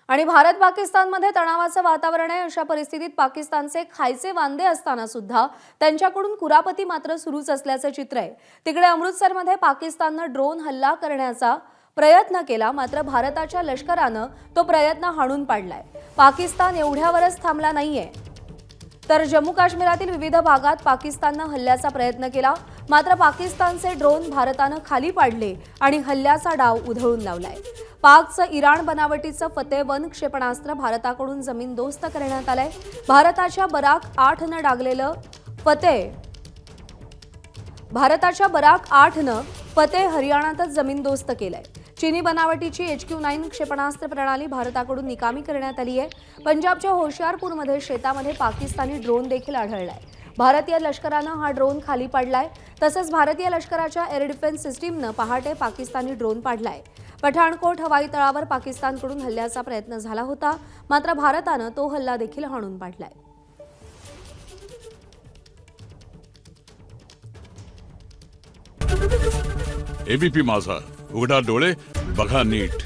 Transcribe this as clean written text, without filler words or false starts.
आणि भारत पाकिस्तानमध्ये तणावाचं वातावरण आहे। अशा परिस्थितीत पाकिस्तानचे खायचे वांदे असताना सुद्धा त्यांच्याकडून कुरापती मात्र सुरूच असल्याचं चित्र आहे। तिकडे अमृतसरमध्ये पाकिस्तानने ड्रोन हल्ला करण्याचा प्रयत्न केला, मात्र भारताच्या लष्कराने तो प्रयत्न हाणून पाडलाय। पाकिस्तान एवढ्यावरच थांबला नाहीये, तर जम्मू काश्मीरातील विविध भागात पाकिस्तानने हल्ल्याचा प्रयत्न केला, मात्र पाकिस्तानचे ड्रोन भारताने खाली पाडले आणि हल्ल्याचा डाव उधळून लावलाय। पाकचं इराण बनावटीचं फतेह-1 क्षेपणास्त्र भारताकडून जमीनदोस्त करण्यात आलंय। भारताच्या बराक 8 ने डागलेलं फतेह हरियाणातच जमीनदोस्त केलंय। चीनी बनावटीची HQ-9 क्षेपणास्त्र प्रणाली भारताकडून निकामी करण्यात आली आहे। पंजाबच्या होशियारपूरमध्ये शेतामध्ये पाकिस्तानी ड्रोन देखील आढळलाय। भारतीय लष्कराने हा ड्रोन खाली पाडलाय। तसंच भारतीय लष्कराच्या एअर डिफेन्स सिस्टीमने पहाटे पाकिस्तानी ड्रोन पाडलाय। पठाणकोट हवाई तळावर पाकिस्तानकडून हल्ल्याचा प्रयत्न झाला होता, मात्र भारताने तो हल्ला देखील हाणून पाडलाय। एबीपी माझा, उघडा डोळे बघा नीट।